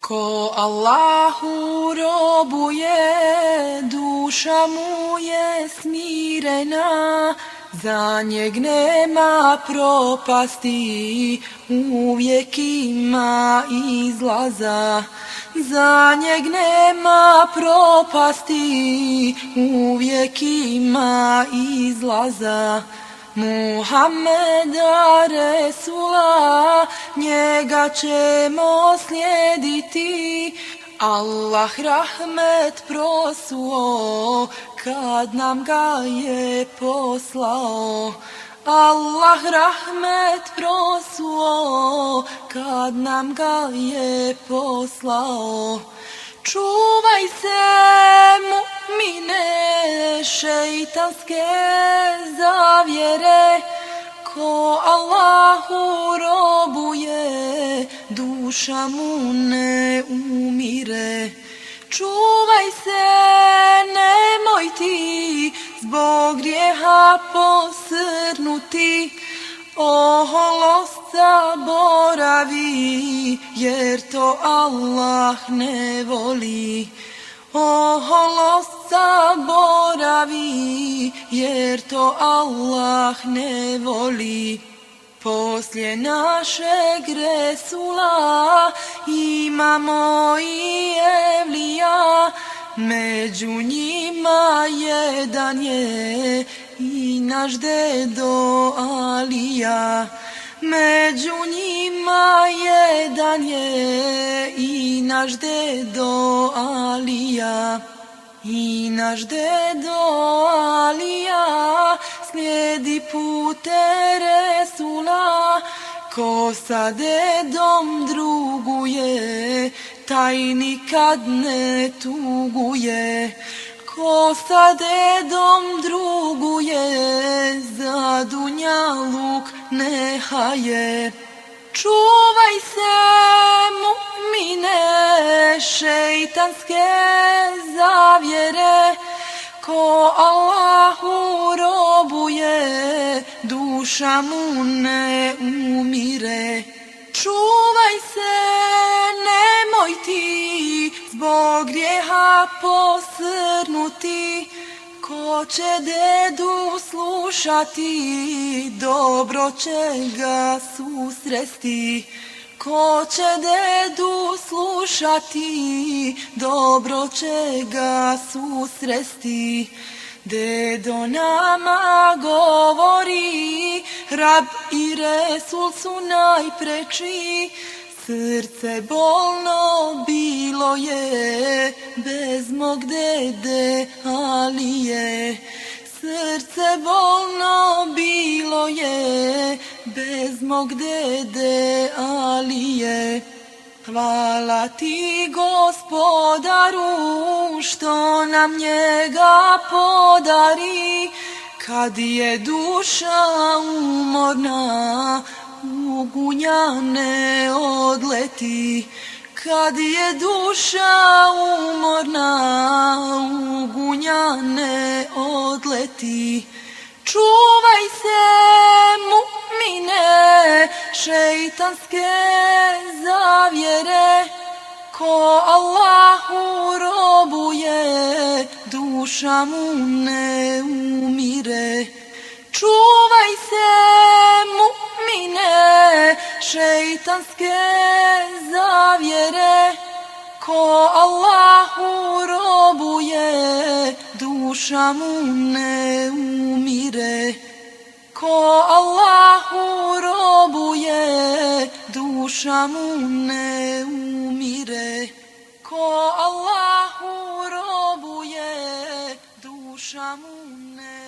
Ko Allahu robuje, duša mu je smirena, za njeg nema propasti, uvijek ima izlaza. Za njeg nema propasti, uvijek ima izlaza. Muhammeda Resula, njega ćemo slijediti. Allah rahmet prosuo, kad nam ga je poslao. Allah rahmet prosuo, kad nam ga je poslao. Čuvaj se, mu'mine, šeitanske zavjere. Ko Allahu robuje, duša mu ne umire. Čuvaj se, nemoj ti zbog grijeha posrnuti. Oholost zaboravi, jer to Allah ne voli. Oholost zaboravi, jer to Allah ne voli. Poslije našeg Resula imamo i evlija, među njima jedan je i naš dedo Alija. Među njima jedan je i naš dedo Alija. I naš dedo Alija slijedi pute Resula. Ko sa dedom druguje, taj nikad ne tuguje. Ko sa dedom druguje, za dunjaluk ne haje. Čuvaj se, mu'mine, šeitanske zavjere. Ko Allahu robuje, duša mu ne umire. Čuvaj se, nemoj ti zbog grijeha posrnuti. Ko će dedu slušati, dobro će ga susresti. Ko će dedu slušati, dobro će ga susresti. Dedo nama govori, Rab i Resul su najpreči. Srce bolno bilo je bez mog dede Alije. Srce bolno bilo je bez mog dede Alije. Hvala ti, Gospodaru, što nam njega podari. Kad je duša umorna, u gunja ne odleti. Kad je duša umorna, u gunja ne odleti. Čuvaj se, mu'mine, šeitanske zavjere. Ko Allahu robuje, duša mu ne umire. Čuvaj se, mu'mine, šeitanske zavjere. Ko Allahu robuje, duša mu ne umire. Ko Allahu robuje, duša mu ne umire. Ko Allahu robuje, duša mu ne